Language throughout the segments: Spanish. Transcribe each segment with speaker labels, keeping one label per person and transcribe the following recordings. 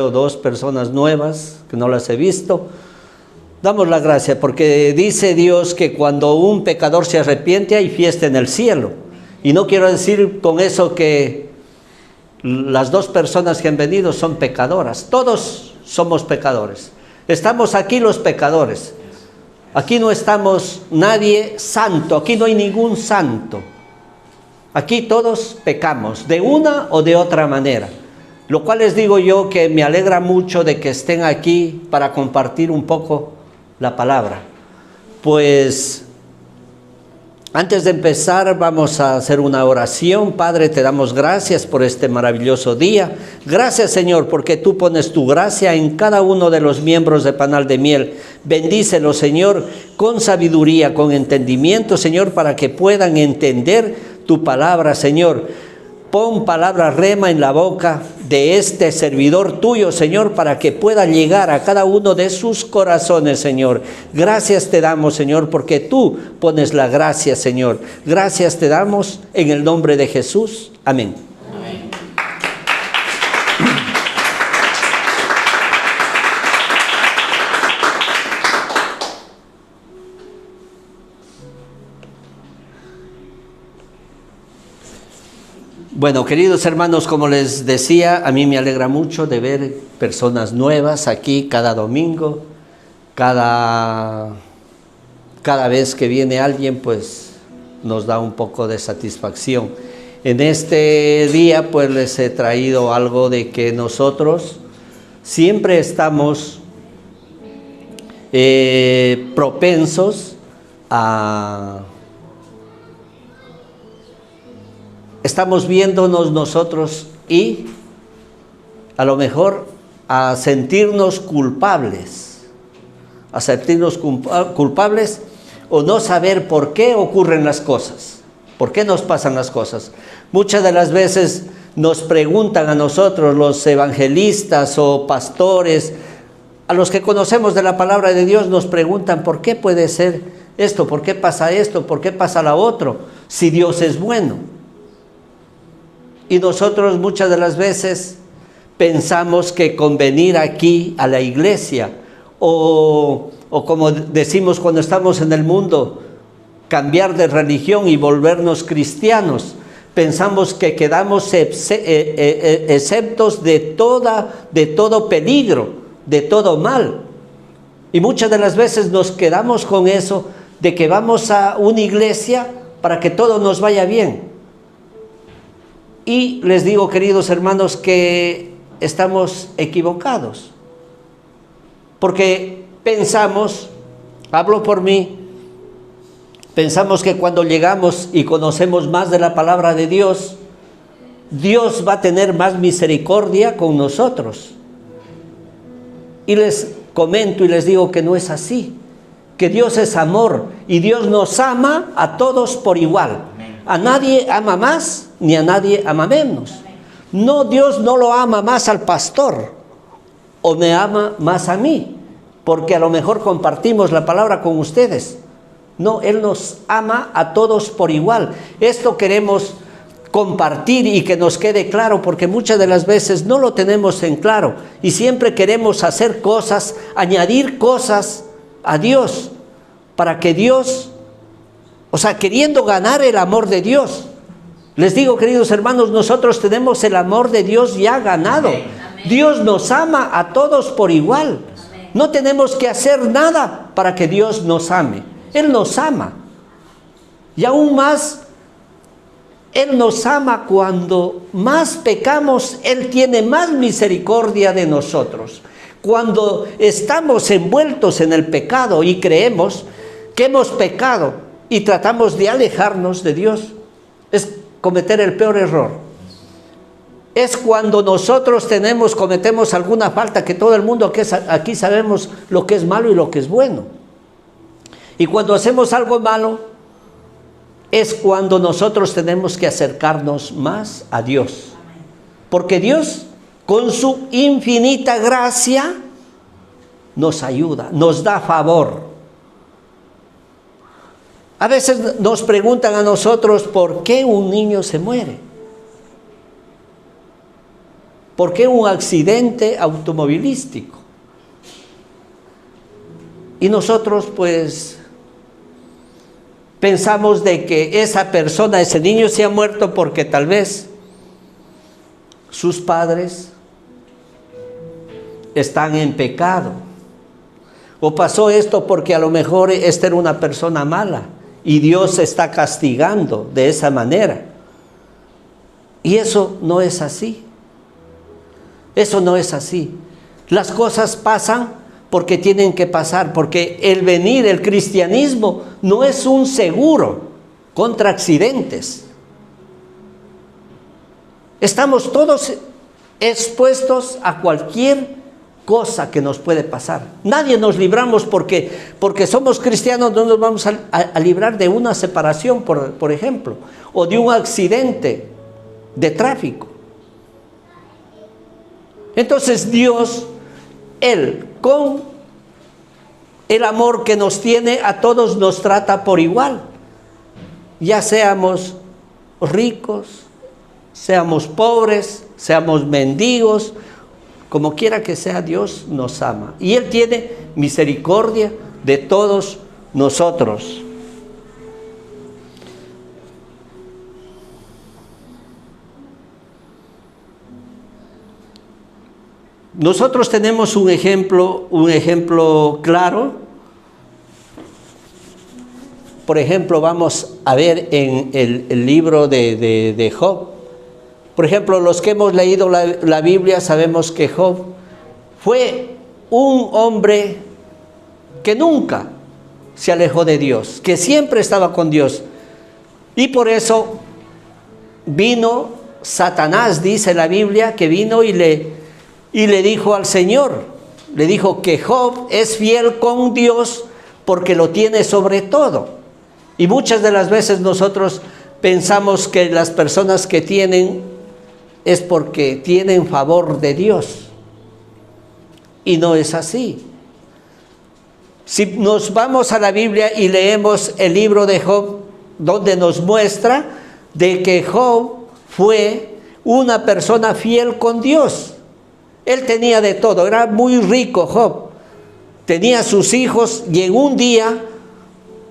Speaker 1: veo 2 personas nuevas que no las he visto. Damos la gracia porque dice Dios que cuando un pecador se arrepiente hay fiesta en el cielo. Y no quiero decir con eso que las 2 personas que han venido son pecadoras. Todos somos pecadores. Estamos aquí los pecadores. Aquí no estamos nadie santo. Aquí no hay ningún santo. Aquí todos pecamos de una o de otra manera. Lo cual les digo yo que me alegra mucho de que estén aquí para compartir un poco la palabra. Pues antes de empezar vamos a hacer una oración. Padre, te damos gracias por este maravilloso día. Gracias, Señor, porque tú pones tu gracia en cada uno de los miembros de Panal de Miel. Bendícelos, Señor, con sabiduría, con entendimiento, Señor, para que puedan entender tu palabra, Señor. Pon palabra rema en la boca de este servidor tuyo, Señor, para que pueda llegar a cada uno de sus corazones, Señor. Gracias te damos, Señor, porque tú pones la gracia, Señor. Gracias te damos en el nombre de Jesús. Amén. Amén. Bueno, queridos hermanos, como les decía, a mí me alegra mucho de ver personas nuevas aquí cada domingo. Cada vez que viene alguien, pues nos da un poco de satisfacción. En este día, pues les he traído algo de que nosotros siempre estamos propensos a... Estamos viéndonos nosotros y a lo mejor a sentirnos culpables, o no saber por qué ocurren las cosas, por qué nos pasan las cosas. Muchas de las veces nos preguntan a nosotros, los evangelistas o pastores, a los que conocemos de la palabra de Dios, nos preguntan por qué puede ser esto, por qué pasa esto, por qué pasa lo otro, si Dios es bueno. Y nosotros muchas de las veces pensamos que con venir aquí a la iglesia o como decimos cuando estamos en el mundo, cambiar de religión y volvernos cristianos, pensamos que quedamos exceptos de todo peligro, de todo mal. Y muchas de las veces nos quedamos con eso de que vamos a una iglesia para que todo nos vaya bien. Y les digo, queridos hermanos, que estamos equivocados. Porque pensamos, hablo por mí, pensamos que cuando llegamos y conocemos más de la palabra de Dios, Dios va a tener más misericordia con nosotros. Y les comento y les digo que no es así. Que Dios es amor y Dios nos ama a todos por igual. A nadie ama más ni a nadie ama menos. No, Dios no lo ama más al pastor o me ama más a mí, porque a lo mejor compartimos la palabra con ustedes. No, Él nos ama a todos por igual. Esto queremos compartir y que nos quede claro, porque muchas de las veces no lo tenemos en claro y siempre queremos hacer cosas, añadir cosas a Dios para que Dios... O sea, queriendo ganar el amor de Dios. Les digo, queridos hermanos, nosotros tenemos el amor de Dios ya ganado. Amén. Dios nos ama a todos por igual. Amén. No tenemos que hacer nada para que Dios nos ame. Él nos ama. Y aún más, Él nos ama cuando más pecamos, Él tiene más misericordia de nosotros. Cuando estamos envueltos en el pecado y creemos que hemos pecado, y tratamos de alejarnos de Dios, es cometer el peor error. Es cuando nosotros cometemos alguna falta, que todo el mundo aquí sabemos lo que es malo y lo que es bueno. Y cuando hacemos algo malo, es cuando nosotros tenemos que acercarnos más a Dios. Porque Dios, con su infinita gracia, nos ayuda, nos da favor. A veces nos preguntan a nosotros por qué un niño se muere. ¿Por qué un accidente automovilístico? Y nosotros pues pensamos de que esa persona, ese niño se ha muerto porque tal vez sus padres están en pecado. O pasó esto porque a lo mejor esta era una persona mala y Dios se está castigando de esa manera. Y eso no es así. Eso no es así. Las cosas pasan porque tienen que pasar, porque el venir, el cristianismo, no es un seguro contra accidentes. Estamos todos expuestos a cualquier cosa que nos puede pasar. Nadie nos libramos porque somos cristianos, no nos vamos a librar de una separación, por ejemplo, o de un accidente de tráfico. Entonces Dios, Él, con el amor que nos tiene, a todos nos trata por igual. Ya seamos ricos, seamos pobres, seamos mendigos, como quiera que sea, Dios nos ama. Y Él tiene misericordia de todos nosotros. Nosotros tenemos un ejemplo claro. Por ejemplo, vamos a ver en el libro de Job. Por ejemplo, los que hemos leído la Biblia sabemos que Job fue un hombre que nunca se alejó de Dios, que siempre estaba con Dios. Y por eso vino Satanás, dice la Biblia, que vino y le dijo al Señor, le dijo que Job es fiel con Dios porque lo tiene sobre todo. Y muchas de las veces nosotros pensamos que las personas que tienen es porque tienen favor de Dios. Y no es así. Si nos vamos a la Biblia y leemos el libro de Job, donde nos muestra de que Job fue una persona fiel con Dios. Él tenía de todo, era muy rico Job. Tenía sus hijos y en un día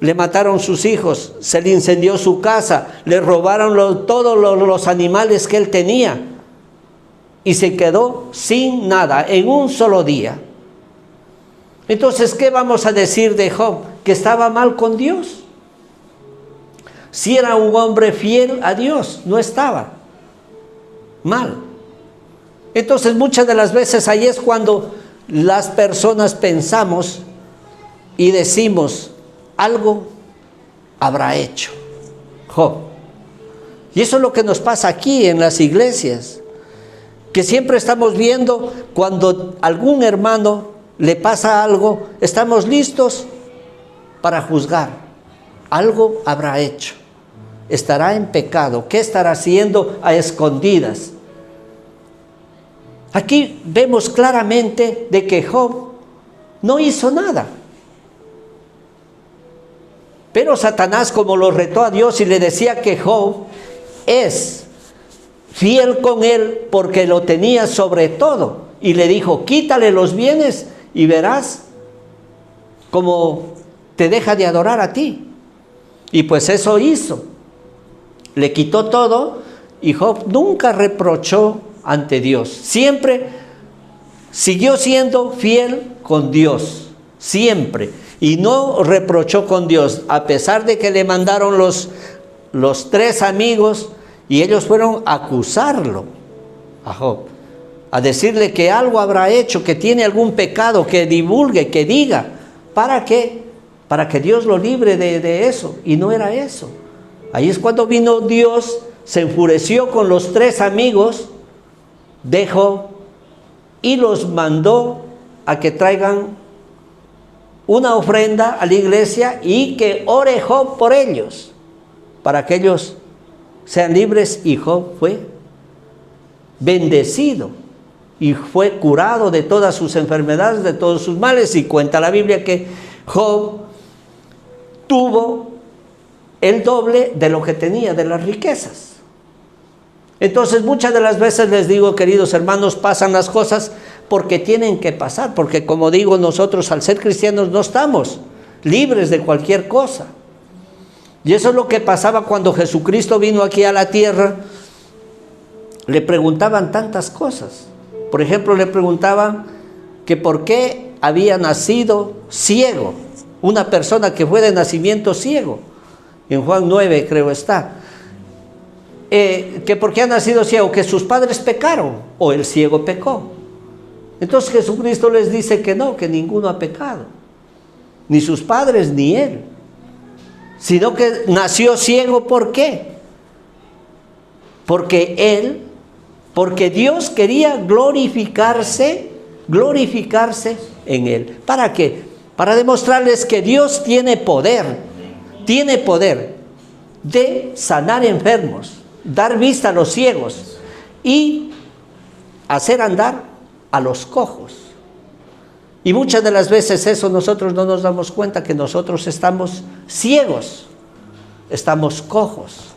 Speaker 1: le mataron sus hijos, se le incendió su casa, le robaron todos los animales que él tenía y se quedó sin nada en un solo día. Entonces, ¿qué vamos a decir de Job? ¿Que estaba mal con Dios? Si era un hombre fiel a Dios, no estaba mal. Entonces, muchas de las veces ahí es cuando las personas pensamos y decimos, algo habrá hecho Job. Y eso es lo que nos pasa aquí en las iglesias, que siempre estamos viendo cuando algún hermano le pasa algo, estamos listos para juzgar. Algo habrá hecho, estará en pecado, ¿qué estará haciendo a escondidas? Aquí vemos claramente de que Job no hizo nada. Pero Satanás, como lo retó a Dios y le decía que Job es fiel con él porque lo tenía sobre todo, y le dijo, quítale los bienes y verás cómo te deja de adorar a ti. Y pues eso hizo. Le quitó todo y Job nunca reprochó ante Dios. Siempre siguió siendo fiel con Dios. Siempre. Y no reprochó con Dios, a pesar de que le mandaron los tres amigos y ellos fueron a acusarlo a Job, a decirle que algo habrá hecho, que tiene algún pecado, que divulgue, que diga. ¿Para qué? Para que Dios lo libre de eso. Y no era eso. Ahí es cuando vino Dios, se enfureció con los tres amigos de Job y los mandó a que traigan una ofrenda a la iglesia y que ore Job por ellos, para que ellos sean libres. Y Job fue bendecido y fue curado de todas sus enfermedades, de todos sus males. Y cuenta la Biblia que Job tuvo el doble de lo que tenía, de las riquezas. Entonces muchas de las veces les digo, queridos hermanos, pasan las cosas porque tienen que pasar, porque como digo, nosotros al ser cristianos no estamos libres de cualquier cosa. Y eso es lo que pasaba cuando Jesucristo vino aquí a la tierra. Le preguntaban tantas cosas. Por ejemplo, le preguntaban que por qué había nacido ciego, una persona que fue de nacimiento ciego. En Juan 9 creo está. Que por qué ha nacido ciego, que sus padres pecaron o el ciego pecó. Entonces Jesucristo les dice que no, que ninguno ha pecado, ni sus padres ni él, sino que nació ciego. ¿Por qué? Porque Dios quería glorificarse en él. ¿Para qué? Para demostrarles que Dios tiene poder de sanar enfermos, dar vista a los ciegos y hacer andar a los cojos. Y muchas de las veces eso nosotros no nos damos cuenta, que nosotros estamos ciegos, estamos cojos,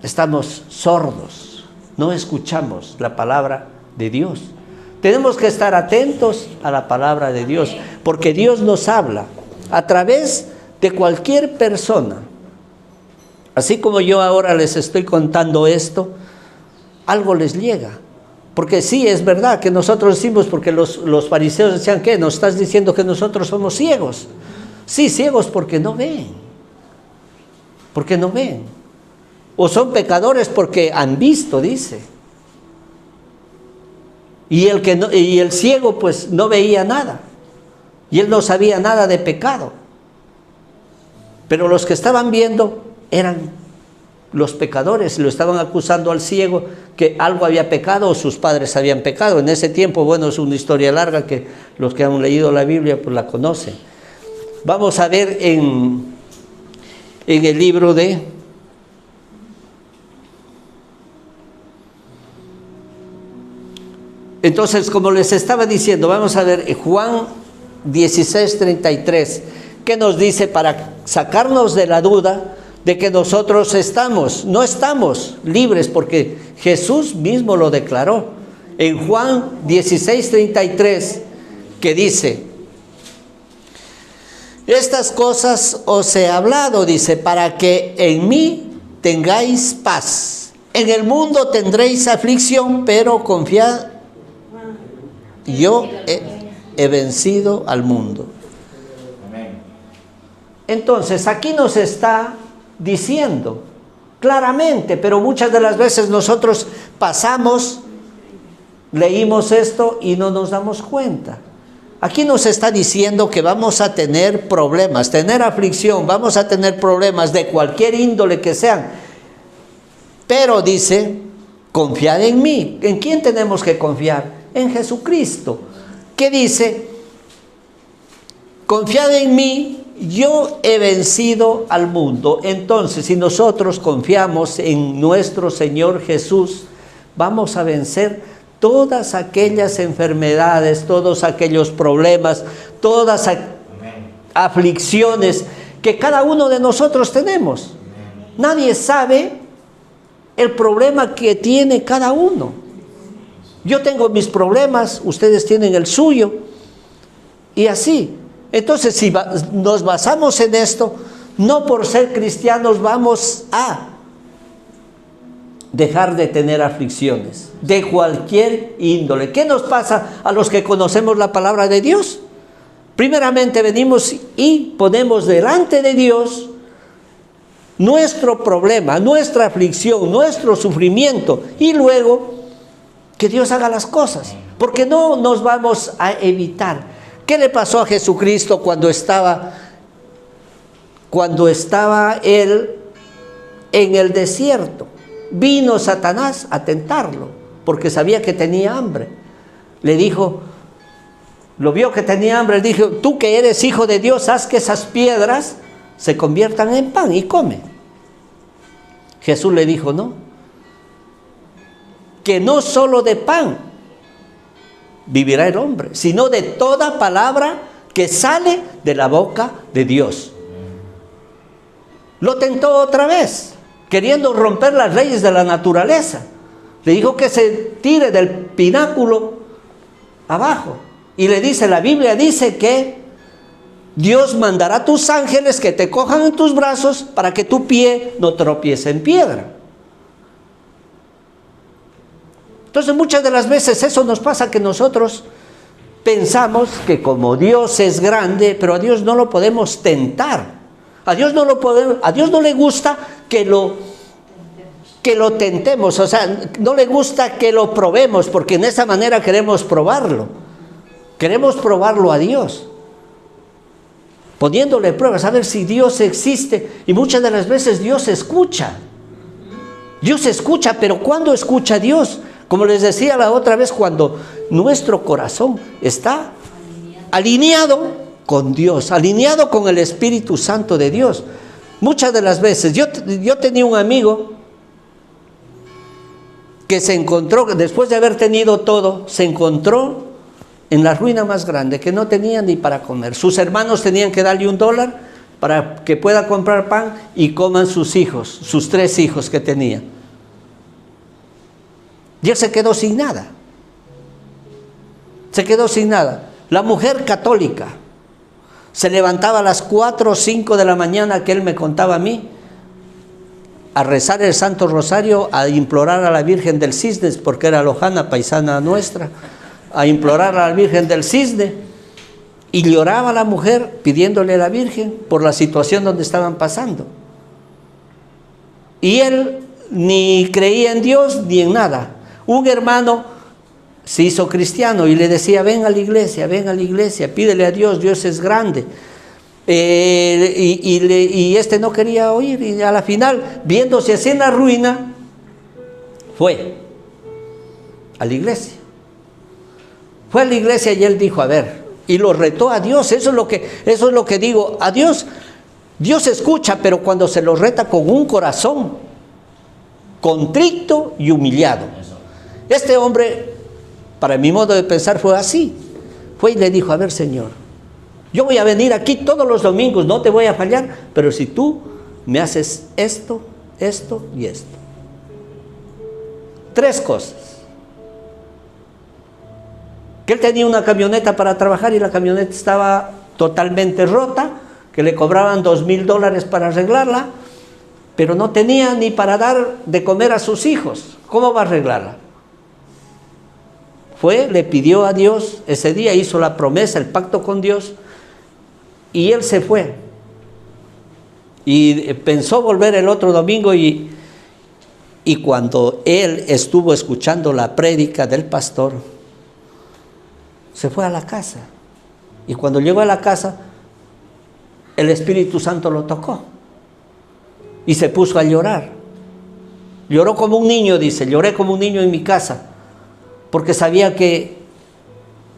Speaker 1: estamos sordos, no escuchamos la palabra de Dios. Tenemos que estar atentos a la palabra de Dios, porque Dios nos habla a través de cualquier persona. Así como yo ahora les estoy contando esto, algo les llega. Porque sí, es verdad que nosotros decimos, porque los fariseos decían, ¿qué? ¿Nos estás diciendo que nosotros somos ciegos? Sí, ciegos porque no ven. Porque no ven. O son pecadores porque han visto, dice. Y el ciego pues no veía nada. Y él no sabía nada de pecado. Pero los que estaban viendo eran los pecadores, lo estaban acusando al ciego que algo había pecado o sus padres habían pecado. En ese tiempo, bueno, es una historia larga que los que han leído la Biblia pues la conocen. Vamos a ver en el libro de entonces, como les estaba diciendo, vamos a ver Juan 16:33, que nos dice para sacarnos de la duda de que nosotros no estamos libres, porque Jesús mismo lo declaró en Juan 16:33, que dice: estas cosas os he hablado, dice, para que en mí tengáis paz. En el mundo tendréis aflicción, pero confiad, yo he vencido al mundo. Entonces aquí nos está diciendo claramente, pero muchas de las veces nosotros pasamos, leímos esto y no nos damos cuenta. Aquí nos está diciendo que vamos a tener problemas, tener aflicción, vamos a tener problemas de cualquier índole que sean. Pero dice, confiad en mí. ¿En quién tenemos que confiar? En Jesucristo. ¿Qué dice? Confiad en mí, yo he vencido al mundo. Entonces, si nosotros confiamos en nuestro Señor Jesús, vamos a vencer todas aquellas enfermedades, todos aquellos problemas, todas aflicciones que cada uno de nosotros tenemos. Nadie sabe el problema que tiene cada uno. Yo tengo mis problemas, ustedes tienen el suyo, y así. Entonces, si nos basamos en esto, no por ser cristianos vamos a dejar de tener aflicciones de cualquier índole. ¿Qué nos pasa a los que conocemos la palabra de Dios? Primeramente venimos y ponemos delante de Dios nuestro problema, nuestra aflicción, nuestro sufrimiento, y luego que Dios haga las cosas, porque no nos vamos a evitar. ¿Qué le pasó a Jesucristo cuando estaba él en el desierto? Vino Satanás a tentarlo, porque sabía que tenía hambre. Le dijo, lo vio que tenía hambre, le dijo, tú que eres hijo de Dios, haz que esas piedras se conviertan en pan y come. Jesús le dijo, no, que no solo de pan vivirá el hombre, sino de toda palabra que sale de la boca de Dios. Lo tentó otra vez, queriendo romper las leyes de la naturaleza. Le dijo que se tire del pináculo abajo. Y le dice, la Biblia dice que Dios mandará a tus ángeles que te cojan en tus brazos para que tu pie no tropiece en piedra. Entonces muchas de las veces eso nos pasa, que nosotros pensamos que como Dios es grande, pero a Dios no lo podemos tentar. A Dios no le gusta que lo tentemos, o sea, no le gusta que lo probemos, porque en esa manera queremos probarlo. Queremos probarlo a Dios, poniéndole pruebas, a ver si Dios existe. Y muchas de las veces Dios escucha. Dios escucha, pero ¿cuándo escucha Dios? Como les decía la otra vez, cuando nuestro corazón está alineado con Dios, alineado con el Espíritu Santo de Dios. Muchas de las veces, yo tenía un amigo que se encontró, después de haber tenido todo, se encontró en la ruina más grande, que no tenía ni para comer. Sus hermanos tenían que darle $1 para que pueda comprar pan y coman sus hijos, sus 3 hijos que tenía. Y él se quedó sin nada. Se quedó sin nada. La mujer católica se levantaba a las 4 o 5 de la mañana, que él me contaba a mí, a rezar el Santo Rosario, a implorar a la Virgen del Cisne, porque era lojana, paisana nuestra, a implorar a la Virgen del Cisne, y lloraba la mujer pidiéndole a la Virgen por la situación donde estaban pasando. Y él ni creía en Dios ni en nada. Un hermano se hizo cristiano y le decía, ven a la iglesia, pídele a Dios, Dios es grande. Y este no quería oír, y a la final, viéndose así en la ruina, fue a la iglesia. Fue a la iglesia y él dijo, a ver, y lo retó a Dios. Eso es lo que digo, a Dios escucha, pero cuando se lo reta con un corazón contrito y humillado. Este hombre, para mi modo de pensar, fue así. Fue y le dijo, a ver, Señor, yo voy a venir aquí todos los domingos, no te voy a fallar, pero si tú me haces esto, esto y esto. 3 cosas. Que él tenía una camioneta para trabajar y la camioneta estaba totalmente rota, que le cobraban $2,000 para arreglarla, pero no tenía ni para dar de comer a sus hijos. ¿Cómo va a arreglarla? Fue, le pidió a Dios, ese día hizo la promesa, el pacto con Dios, y él se fue. Y pensó volver el otro domingo, y cuando él estuvo escuchando la prédica del pastor, se fue a la casa. Y cuando llegó a la casa, el Espíritu Santo lo tocó y se puso a llorar. Lloró como un niño, dice, lloré como un niño en mi casa, porque sabía que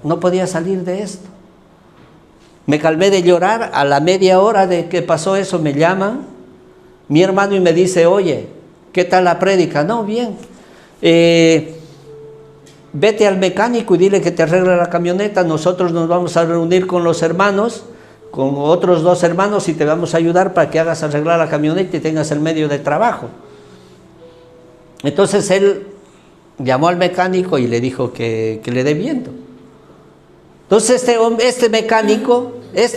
Speaker 1: no podía salir de esto. Me calmé de llorar. A la media hora de que pasó eso, me llaman mi hermano y me dice, oye, ¿qué tal la prédica? No, bien. Vete al mecánico y dile que te arregle la camioneta. Nosotros nos vamos a reunir con los hermanos, con otros 2 hermanos, y te vamos a ayudar para que hagas arreglar la camioneta y tengas el medio de trabajo. Entonces él llamó al mecánico y le dijo que le dé viento. Entonces este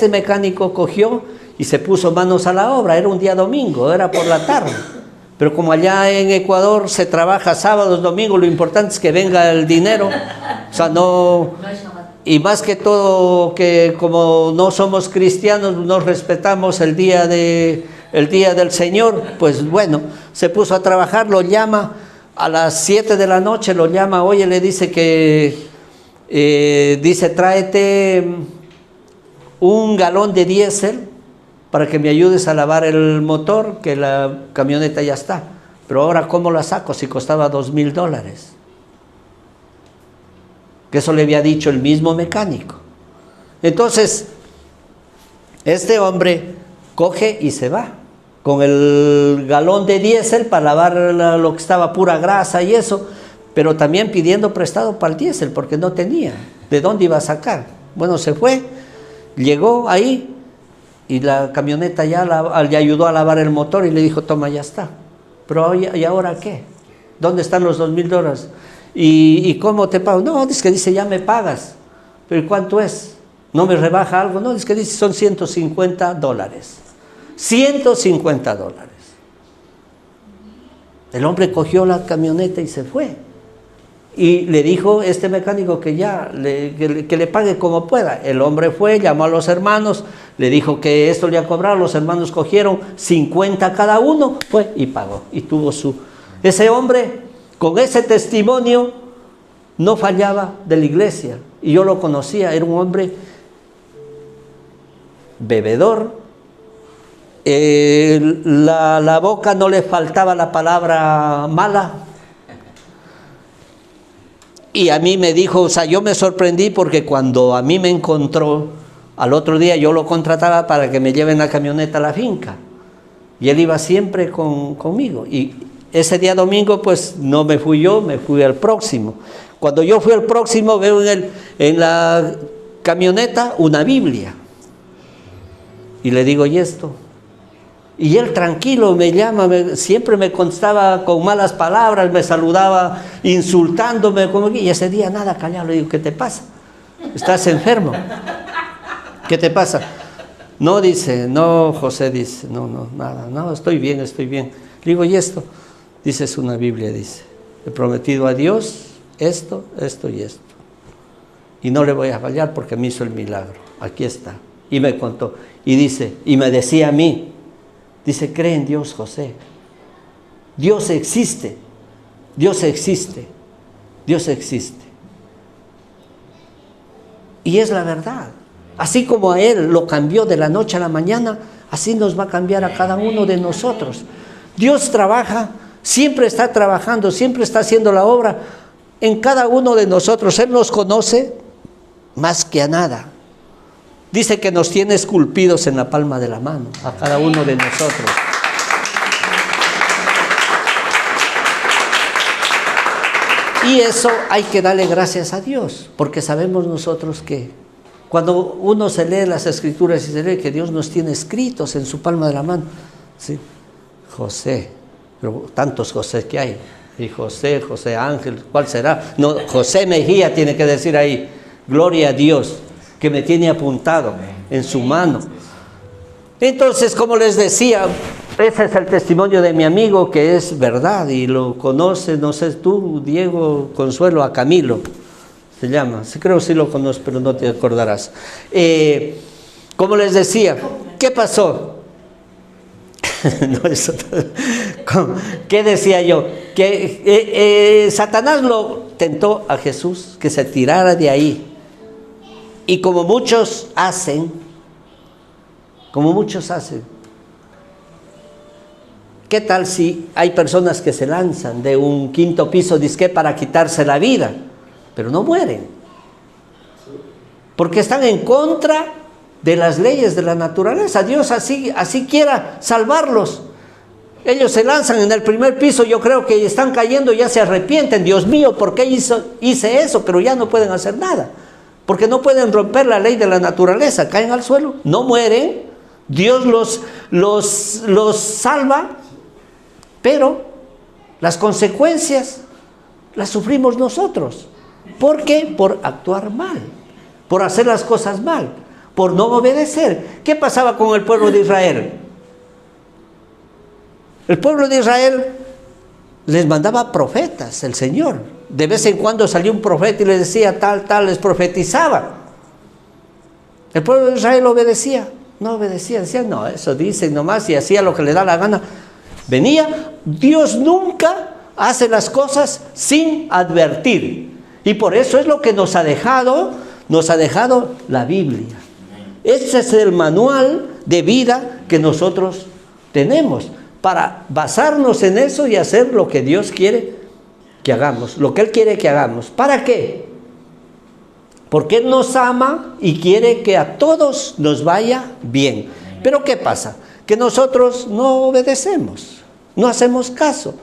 Speaker 1: mecánico cogió y se puso manos a la obra. Era un día domingo, era por la tarde. Pero como allá en Ecuador se trabaja sábados, domingos, lo importante es que venga el dinero. O sea, no... Y más que todo, que como no somos cristianos, no respetamos el día del Señor, pues bueno, se puso a trabajar. Lo llama a las 7 de la noche, lo llama, oye, le dice que, dice, tráete 1 galón de diésel para que me ayudes a lavar el motor, que la camioneta ya está. Pero ahora, ¿cómo la saco si costaba $2,000? Que eso le había dicho el mismo mecánico. Entonces, este hombre coge y se va con el galón de diésel para lavar lo que estaba pura grasa y eso, pero también pidiendo prestado para el diésel porque no tenía. ¿De dónde iba a sacar? Bueno, se fue, llegó ahí y la camioneta ya le ayudó a lavar el motor y le dijo, toma, ya está. Pero ¿y ahora qué? ¿Dónde están los $2,000? ¿Y cómo te pago? No, es que dice, ya me pagas. ¿Pero cuánto es? ¿No me rebaja algo? No, es que dice, son $150. $150. El hombre cogió la camioneta y se fue. Y le dijo este mecánico que que le pague como pueda. El hombre fue, llamó a los hermanos, le dijo que esto le iba a cobrar. Los hermanos cogieron 50 cada uno, fue y pagó. Y tuvo Ese hombre, con ese testimonio, no fallaba de la iglesia. Y yo lo conocía, era un hombre bebedor. La boca no le faltaba la palabra mala. Y a mí me dijo, o sea, yo me sorprendí porque cuando a mí me encontró, al otro día yo lo contrataba para que me lleven la camioneta a la finca. Y él iba siempre conmigo. Y ese día domingo, pues no me fui yo, me fui al próximo. Cuando yo fui al próximo, veo en la camioneta una Biblia. Y le digo, ¿y esto? Y él tranquilo me llama, siempre me contestaba con malas palabras, me saludaba insultándome, y ese día nada, callado. Le digo, ¿qué te pasa? ¿Estás enfermo? ¿Qué te pasa? No, dice, no, José, dice, no, nada, no, estoy bien. Le digo, ¿y esto? Dice, es una Biblia, dice, he prometido a Dios esto y esto. Y no le voy a fallar porque me hizo el milagro, aquí está. Y me contó, y dice, y me decía a mí, dice, cree en Dios, José. Dios existe. Dios existe. Dios existe. Y es la verdad. Así como a él lo cambió de la noche a la mañana, así nos va a cambiar a cada uno de nosotros. Dios trabaja, siempre está trabajando, siempre está haciendo la obra en cada uno de nosotros. Él nos conoce más que a nada. Dice que nos tiene esculpidos en la palma de la mano, a cada uno de nosotros. Y eso hay que darle gracias a Dios, porque sabemos nosotros que cuando uno se lee las Escrituras y se lee que Dios nos tiene escritos en su palma de la mano, ¿sí? José, pero tantos José que hay, y José Ángel, ¿cuál será? No, José Mejía tiene que decir ahí, gloria a Dios, que me tiene apuntado en su mano. Entonces, como les decía, ese es el testimonio de mi amigo, que es verdad, y lo conoce, no sé tú, Diego Consuelo, a Camilo, se llama, sí, creo que sí lo conozco, pero no te acordarás. Como les decía, ¿qué pasó? ¿Qué decía yo? Que Satanás lo tentó a Jesús, que se tirara de ahí. Y como muchos hacen, ¿qué tal si hay personas que se lanzan de un quinto piso disque para quitarse la vida, pero no mueren? Porque están en contra de las leyes de la naturaleza. Dios así quiera salvarlos. Ellos se lanzan en el primer piso, yo creo que están cayendo, ya se arrepienten. Dios mío, ¿por qué hice eso? Pero ya no pueden hacer nada. Porque no pueden romper la ley de la naturaleza, caen al suelo, no mueren, Dios los salva, pero las consecuencias las sufrimos nosotros. ¿Por qué? Por actuar mal, por hacer las cosas mal, por no obedecer. ¿Qué pasaba con el pueblo de Israel? El pueblo de Israel les mandaba profetas, el Señor. De vez en cuando salía un profeta y les decía tal, les profetizaba. El pueblo de Israel obedecía, no obedecía, decía, no, eso dicen nomás, y hacía lo que le da la gana. Venía, Dios nunca hace las cosas sin advertir. Y por eso es lo que nos ha dejado la Biblia. Ese es el manual de vida que nosotros tenemos, para basarnos en eso y hacer lo que Dios quiere que hagamos, lo que Él quiere que hagamos. ¿Para qué? Porque Él nos ama y quiere que a todos nos vaya bien. Pero ¿qué pasa? Que nosotros no obedecemos, no hacemos caso.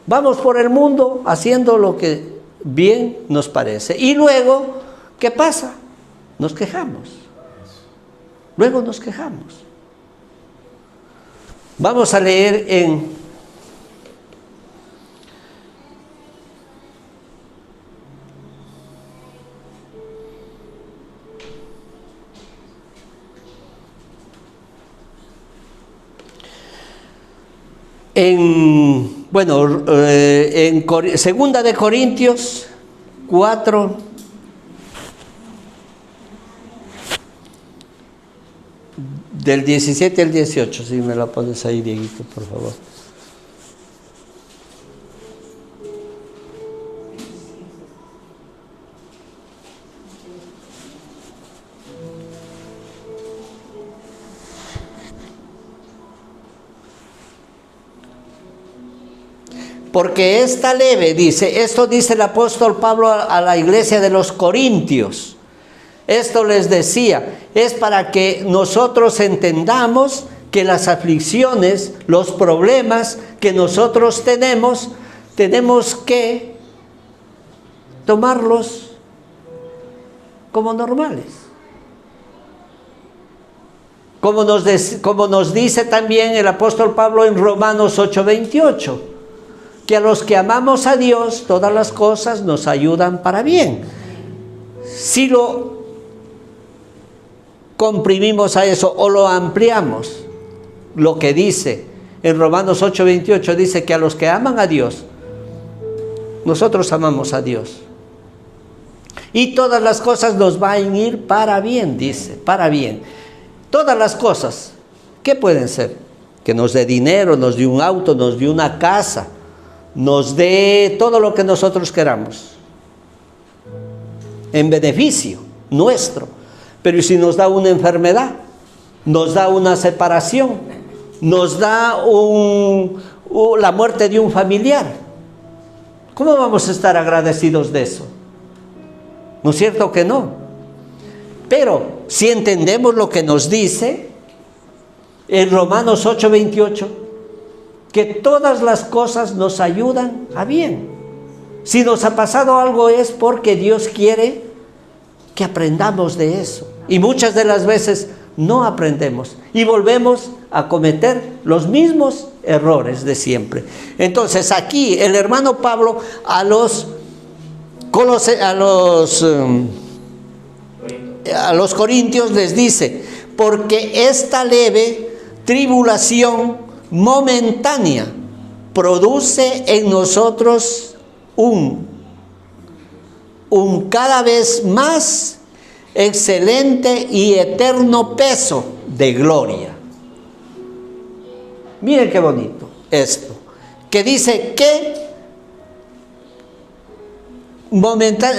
Speaker 1: Vamos por el mundo haciendo lo que bien nos parece. Y luego, ¿qué pasa? Nos quejamos. Luego nos quejamos. Vamos a leer en Segunda de Corintios 4, del 17 al 18, si me la pones ahí, Dieguito, por favor. Porque esta leve, dice, esto dice el apóstol Pablo a la iglesia de los Corintios. Esto les decía, es para que nosotros entendamos que las aflicciones, los problemas que nosotros tenemos que tomarlos como normales. Como nos dice también el apóstol Pablo en Romanos 8:28. Que a los que amamos a Dios, todas las cosas nos ayudan para bien. Si lo comprimimos a eso o lo ampliamos, lo que dice en Romanos 8:28, dice que a los que aman a Dios, nosotros amamos a Dios. Y todas las cosas nos van a ir para bien, dice, para bien. Todas las cosas, ¿qué pueden ser? Que nos dé dinero, nos dé un auto, nos dé una casa, nos dé todo lo que nosotros queramos en beneficio nuestro. Pero si nos da una enfermedad, nos da una separación, nos da la muerte de un familiar, ¿cómo vamos a estar agradecidos de eso? ¿No es cierto que no? Pero si entendemos lo que nos dice en Romanos 8:28, que todas las cosas nos ayudan a bien. Si nos ha pasado algo es porque Dios quiere que aprendamos de eso. Y muchas de las veces no aprendemos y volvemos a cometer los mismos errores de siempre. Entonces aquí el hermano Pablo a los corintios les dice, porque esta leve tribulación momentánea produce en nosotros un cada vez más excelente y eterno peso de gloria. Miren qué bonito esto, que dice que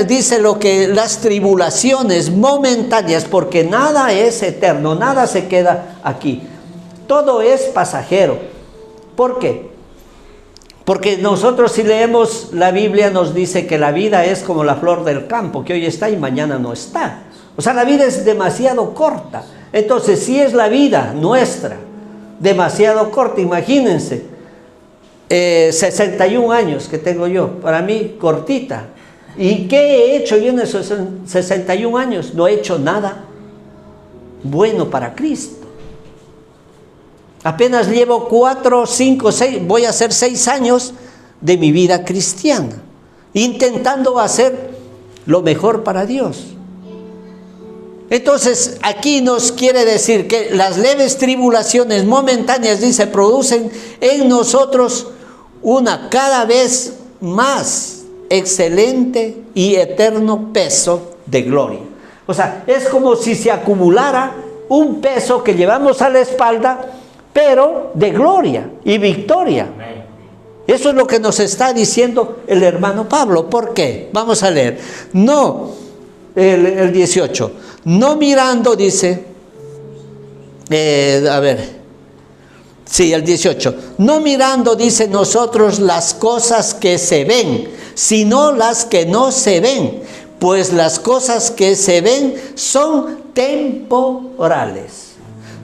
Speaker 1: dice lo que las tribulaciones momentáneas, porque nada es eterno, nada se queda aquí. Todo es pasajero. ¿Por qué? Porque nosotros si leemos la Biblia nos dice que la vida es como la flor del campo, que hoy está y mañana no está. O sea, la vida es demasiado corta. Entonces, si es la vida nuestra demasiado corta, imagínense, 61 años que tengo yo, para mí cortita. ¿Y qué he hecho yo en esos 61 años? No he hecho nada bueno para Cristo. Apenas llevo 4, 5, 6, voy a hacer 6 años de mi vida cristiana, intentando hacer lo mejor para Dios. Entonces, aquí nos quiere decir que las leves tribulaciones momentáneas, dice, producen en nosotros una cada vez más excelente y eterno peso de gloria. O sea, es como si se acumulara un peso que llevamos a la espalda, pero de gloria y victoria. Eso es lo que nos está diciendo el hermano Pablo. ¿Por qué? Vamos a leer. No, el 18. No mirando, dice, el 18. No mirando, dice, nosotros las cosas que se ven, sino las que no se ven. Pues las cosas que se ven son temporales.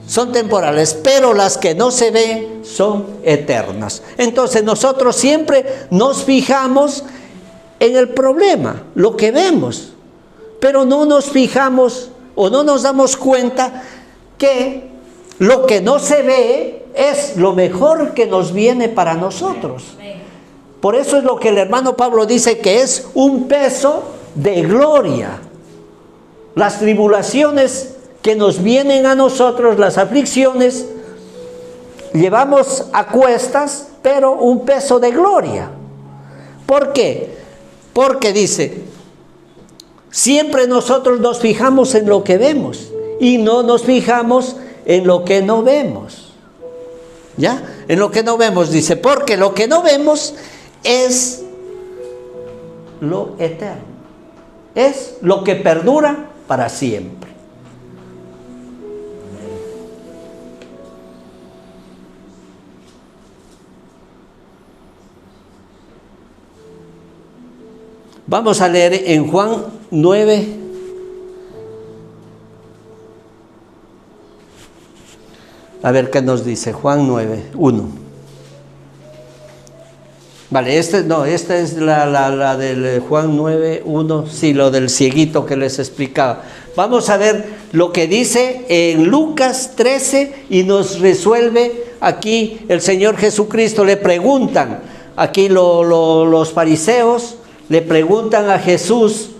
Speaker 1: Son temporales, pero las que no se ven son eternas. Entonces nosotros siempre nos fijamos en el problema, lo que vemos, pero no nos fijamos o no nos damos cuenta que lo que no se ve es lo mejor que nos viene para nosotros. Por eso es lo que el hermano Pablo dice que es un peso de gloria. Las tribulaciones que nos vienen a nosotros, las aflicciones, llevamos a cuestas, pero un peso de gloria. ¿Por qué? Porque dice, siempre nosotros nos fijamos en lo que vemos y no nos fijamos en lo que no vemos. ¿Ya? En lo que no vemos, dice, porque lo que no vemos es lo eterno, es lo que perdura para siempre. Vamos a leer en Juan 9. A ver qué nos dice Juan 9, 1. Vale, esta es la del Juan 9, 1, sí, lo del cieguito que les explicaba. Vamos a ver lo que dice en Lucas 13 y nos resuelve aquí el Señor Jesucristo. Le preguntan, aquí los fariseos le preguntan a Jesús,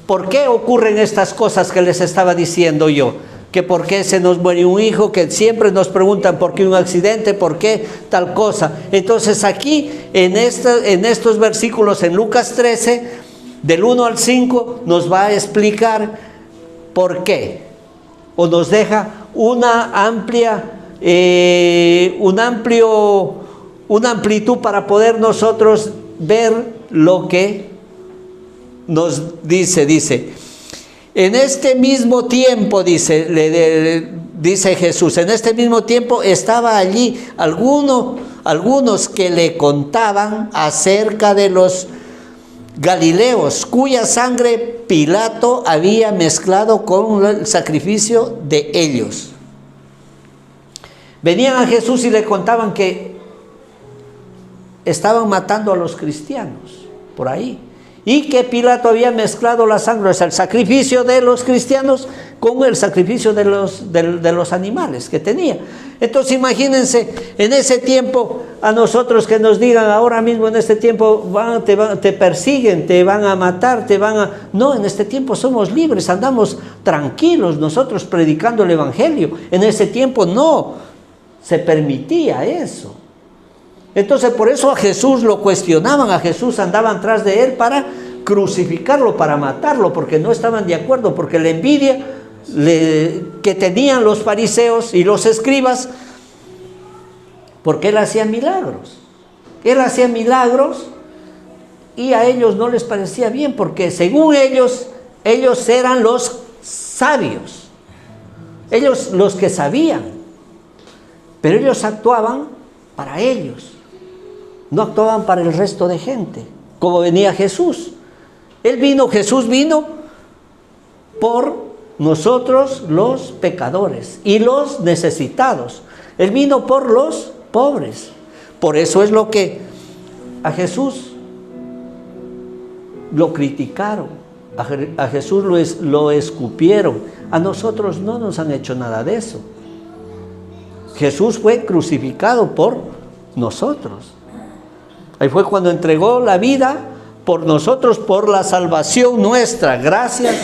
Speaker 1: ¿por qué ocurren estas cosas que les estaba diciendo yo? Que por qué se nos muere un hijo, que siempre nos preguntan por qué un accidente, por qué tal cosa. Entonces aquí, en estos versículos, en Lucas 13, del 1 al 5, nos va a explicar por qué. O nos deja una amplitud para poder nosotros ver lo que nos dice, en este mismo tiempo, dice Jesús, en este mismo tiempo estaba allí algunos que le contaban acerca de los Galileos, cuya sangre Pilato había mezclado con el sacrificio de ellos. Venían a Jesús y le contaban que estaban matando a los cristianos por ahí, y que Pilato había mezclado la sangre, o sea, el sacrificio de los cristianos con el sacrificio de los animales que tenía. Entonces imagínense, en ese tiempo, a nosotros que nos digan ahora mismo en este tiempo, te persiguen, te van a matar, No, en este tiempo somos libres, andamos tranquilos nosotros predicando el Evangelio. En ese tiempo no se permitía eso. Entonces por eso a Jesús lo cuestionaban, a Jesús andaban tras de él para crucificarlo, para matarlo, porque no estaban de acuerdo, porque la envidia que tenían los fariseos y los escribas, porque él hacía milagros. Él hacía milagros y a ellos no les parecía bien, porque según ellos eran los sabios, ellos los que sabían, pero ellos actuaban para ellos. No actuaban para el resto de gente, como venía Jesús. Jesús vino por nosotros los pecadores y los necesitados. Él vino por los pobres. Por eso es lo que a Jesús lo criticaron, a Jesús lo escupieron. A nosotros no nos han hecho nada de eso. Jesús fue crucificado por nosotros. Ahí fue cuando entregó la vida por nosotros, por la salvación nuestra. Gracias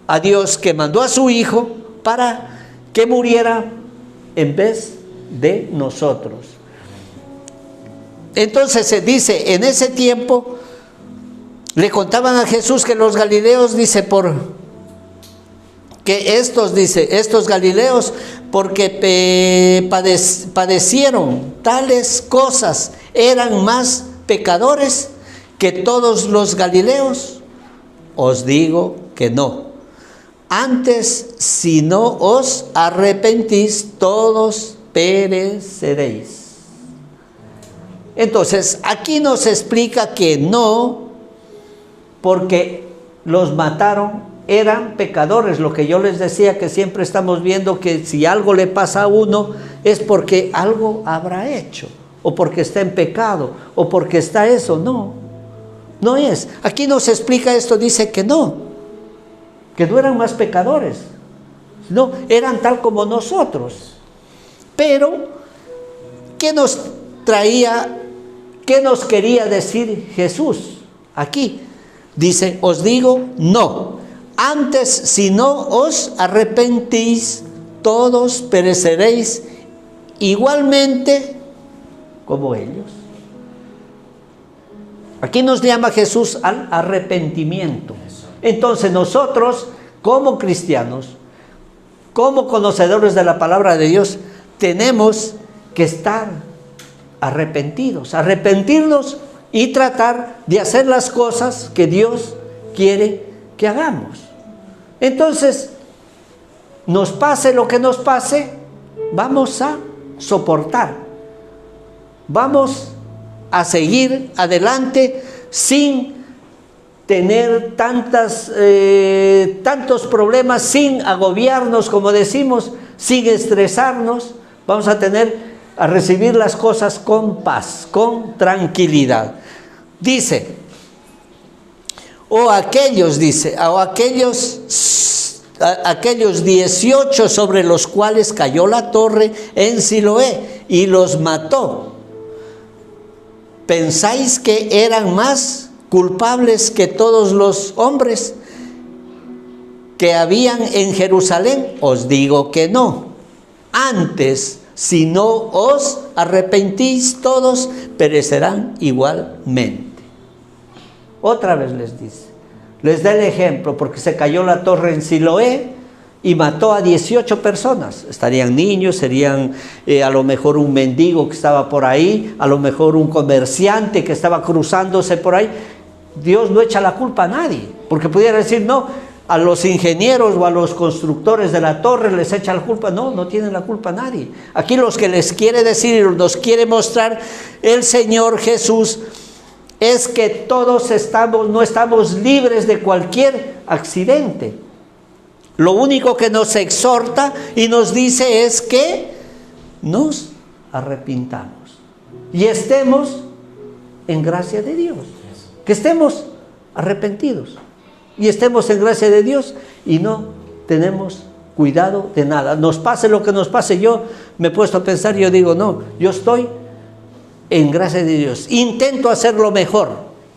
Speaker 1: a Dios que mandó a su Hijo para que muriera en vez de nosotros. Entonces se dice, en ese tiempo le contaban a Jesús que los galileos, estos galileos, porque padecieron tales cosas, eran más pecadores que todos los galileos. Os digo que no. Antes, si no os arrepentís, todos pereceréis. Entonces, aquí nos explica que no, porque los mataron, eran pecadores. Lo que yo les decía, que siempre estamos viendo que si algo le pasa a uno es porque algo habrá hecho, o porque está en pecado, o porque está eso. No es. Aquí nos explica esto, dice que no eran más pecadores, no, eran tal como nosotros. Pero ¿qué nos quería decir Jesús aquí? Dice, os digo no. Antes, si no os arrepentís, todos pereceréis. igualmente como ellos. Aquí nos llama Jesús al arrepentimiento. Entonces nosotros, como cristianos, como conocedores de la palabra de Dios, tenemos que estar arrepentidos, arrepentirnos y tratar de hacer las cosas que Dios quiere que hagamos. Entonces, nos pase lo que nos pase, vamos a soportar, vamos a seguir adelante sin tener tantos problemas, sin agobiarnos, como decimos, sin estresarnos. Vamos a recibir las cosas con paz, con tranquilidad. Dice, aquellos 18 sobre los cuales cayó la torre en Siloé y los mató, ¿pensáis que eran más culpables que todos los hombres que habían en Jerusalén? Os digo que no. Antes, si no os arrepentís, todos perecerán igualmente. Otra vez les dice, les da el ejemplo, porque se cayó la torre en Siloé y mató a 18 personas. Estarían niños, serían a lo mejor un mendigo que estaba por ahí, a lo mejor un comerciante que estaba cruzándose por ahí. Dios no echa la culpa a nadie, porque pudiera decir, no, a los ingenieros o a los constructores de la torre les echa la culpa. No, no tienen la culpa a nadie. Aquí los que les quiere decir y nos quiere mostrar el Señor Jesús es que todos no estamos libres de cualquier accidente. Lo único que nos exhorta y nos dice es que nos arrepintamos y estemos en gracia de Dios, que estemos arrepentidos y estemos en gracia de Dios y no tenemos cuidado de nada. Nos pase lo que nos pase, yo me he puesto a pensar, yo digo, no, yo estoy en gracia de Dios, intento hacerlo mejor,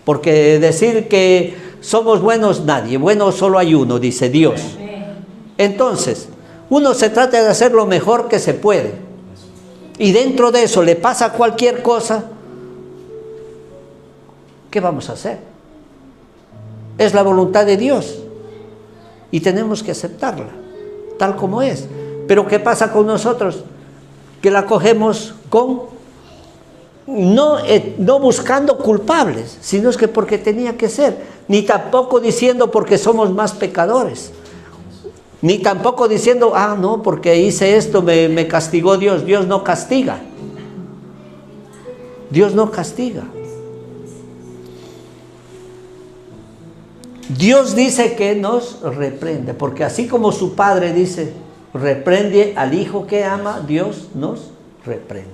Speaker 1: porque decir que somos buenos, nadie, bueno solo hay uno, dice Dios. Entonces, uno se trata de hacer lo mejor que se puede, y dentro de eso le pasa cualquier cosa, ¿qué vamos a hacer? Es la voluntad de Dios y tenemos que aceptarla tal como es. Pero ¿qué pasa con nosotros? Que la cogemos no buscando culpables, sino es que porque tenía que ser, ni tampoco diciendo porque somos más pecadores, ni tampoco diciendo, no, porque hice esto, me castigó Dios. Dios no castiga. Dios no castiga. Dios dice que nos reprende, porque así como su Padre dice, reprende al Hijo que ama, Dios nos reprende.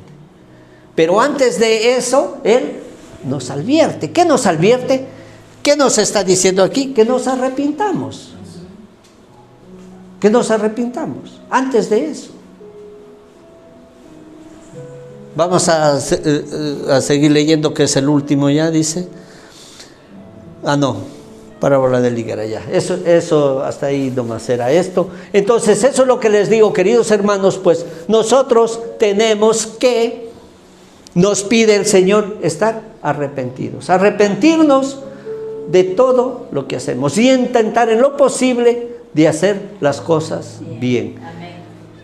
Speaker 1: Pero antes de eso, Él nos advierte. ¿Qué nos advierte? ¿Qué nos está diciendo aquí? Que nos arrepintamos. Que nos arrepintamos. Antes de eso. Vamos a seguir leyendo, que es el último ya, dice. Parábola de la higuera ya. Eso hasta ahí nomás era esto. Entonces, eso es lo que les digo, queridos hermanos, pues nosotros tenemos que, nos pide el Señor, estar arrepentidos. Arrepentirnos de todo lo que hacemos y intentar en lo posible de hacer las cosas bien.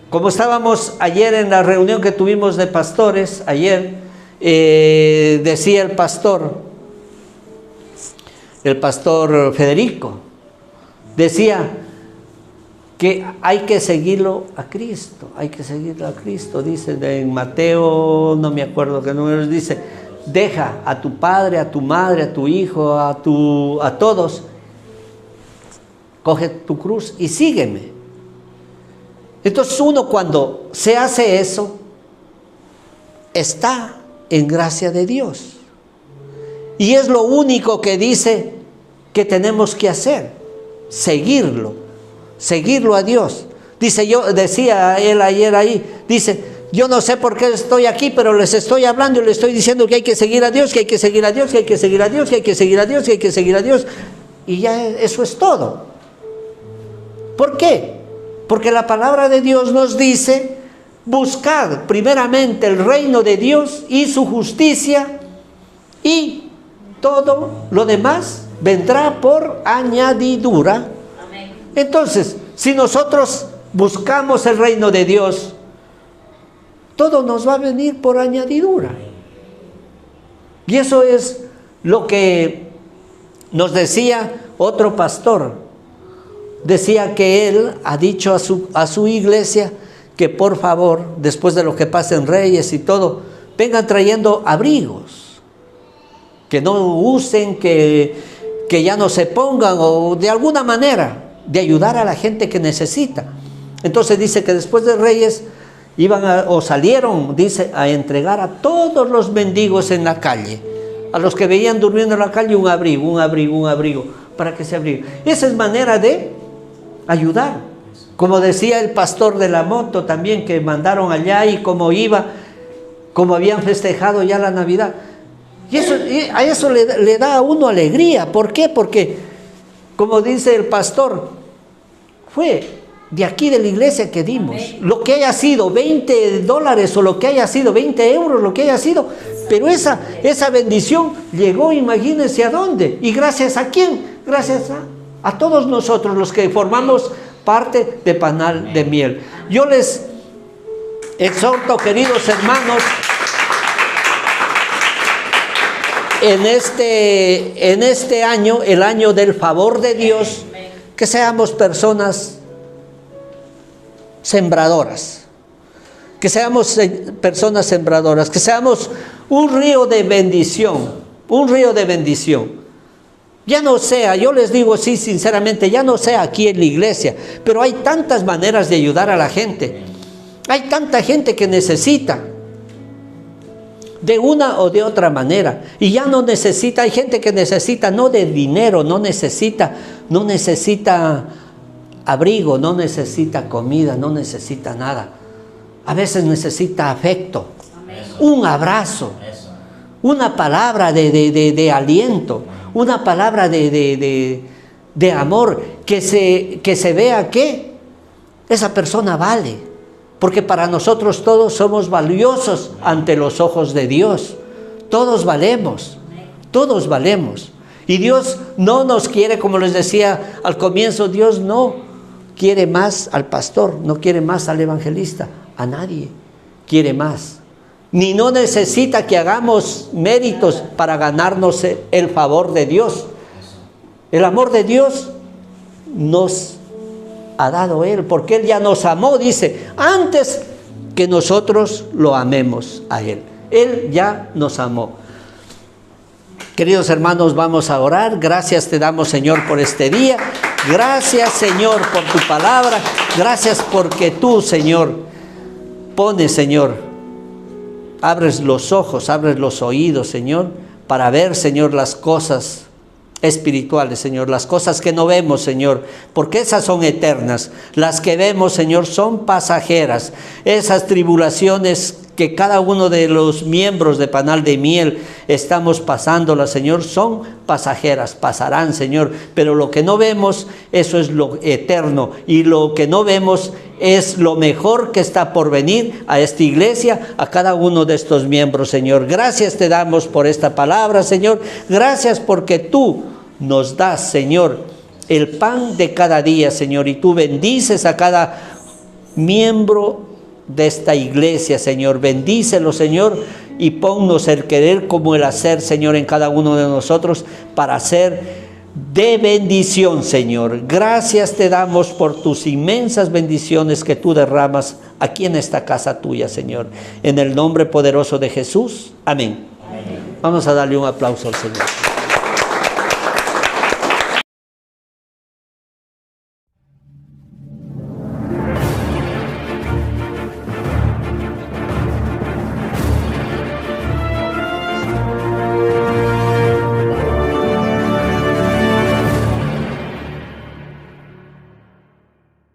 Speaker 1: Como estábamos ayer en la reunión que tuvimos de pastores, ayer decía el pastor Federico, decía que hay que seguirlo a Cristo, dice en Mateo, no me acuerdo qué número dice, deja a tu padre, a tu madre, a tu hijo, a todos, coge tu cruz y sígueme. Entonces uno, cuando se hace eso, está en gracia de Dios. Y es lo único que dice que tenemos que hacer, seguirlo a Dios. Decía él ayer ahí, dice, yo no sé por qué estoy aquí, pero les estoy hablando y les estoy diciendo que hay que seguir a Dios, que hay que seguir a Dios, que hay que seguir a Dios, que hay que seguir a Dios, que hay que seguir a Dios. Y ya eso es todo. ¿Por qué? Porque la palabra de Dios nos dice Buscad primeramente el reino de Dios y su justicia, y todo lo demás vendrá por añadidura.
Speaker 2: Amén.
Speaker 1: Entonces, si nosotros buscamos el reino de Dios, todo nos va a venir por añadidura. Y eso es lo que nos decía otro pastor. Decía que él ha dicho a su iglesia que por favor, después de lo que pasa en Reyes y todo, vengan trayendo abrigos, que no usen, que ya no se pongan, o de alguna manera de ayudar a la gente que necesita. Entonces dice que después de Reyes salieron, dice, a entregar a todos los mendigos en la calle, a los que veían durmiendo en la calle, un abrigo, para que se abriguen. Esa es manera de ayudar. Como decía el pastor de la moto también, que mandaron allá, y como habían festejado ya la Navidad. Y a eso le da a uno alegría. ¿Por qué? Porque, como dice el pastor, fue de aquí de la iglesia que dimos. Lo que haya sido, $20 o lo que haya sido, 20 euros, lo que haya sido. Pero esa bendición llegó, imagínense a dónde. ¿Y gracias a quién? Gracias a todos nosotros los que formamos parte de Panal de Miel. Yo les exhorto, queridos hermanos, en este año, el año del favor de Dios, que seamos personas sembradoras, que seamos un río de bendición, Ya no sea, yo les digo así sinceramente, ya no sea aquí en la iglesia, pero hay tantas maneras de ayudar a la gente. Hay tanta gente que necesita, de una o de otra manera, y ya no necesita. Hay gente que necesita no de dinero, no necesita abrigo, no necesita comida, no necesita nada. A veces necesita afecto, un abrazo, una palabra de aliento, una palabra de amor, que se vea que esa persona vale. Porque para nosotros todos somos valiosos ante los ojos de Dios. Todos valemos. Y Dios no nos quiere, como les decía al comienzo, Dios no quiere más al pastor, no quiere más al evangelista, a nadie quiere más. Ni no necesita que hagamos méritos para ganarnos el favor de Dios. El amor de Dios nos ha dado Él, porque Él ya nos amó, dice, antes que nosotros lo amemos a Él. Él ya nos amó. Queridos hermanos, vamos a orar. Gracias te damos, Señor, por este día. Gracias, Señor, por tu palabra. Gracias porque tú, Señor, pones, Señor, abres los ojos, abres los oídos, Señor, para ver, Señor, las cosas espirituales, Señor, las cosas que no vemos, Señor, porque esas son eternas. Las que vemos, Señor, son pasajeras. Esas tribulaciones que cada uno de los miembros de Panal de Miel estamos pasándolas, Señor, son pasajeras, pasarán, Señor, pero lo que no vemos, eso es lo eterno, y lo que no vemos es lo mejor que está por venir a esta iglesia, a cada uno de estos miembros, Señor. Gracias te damos por esta palabra, Señor. Gracias porque tú nos das, Señor, el pan de cada día, Señor, y tú bendices a cada miembro de esta iglesia, Señor. Bendícelo, Señor, y ponnos el querer como el hacer, Señor, en cada uno de nosotros, para hacer de bendición, Señor. Gracias te damos por tus inmensas bendiciones que tú derramas aquí en esta casa tuya, Señor. En el nombre poderoso de Jesús. Amén. Amén. Vamos a darle un aplauso al Señor.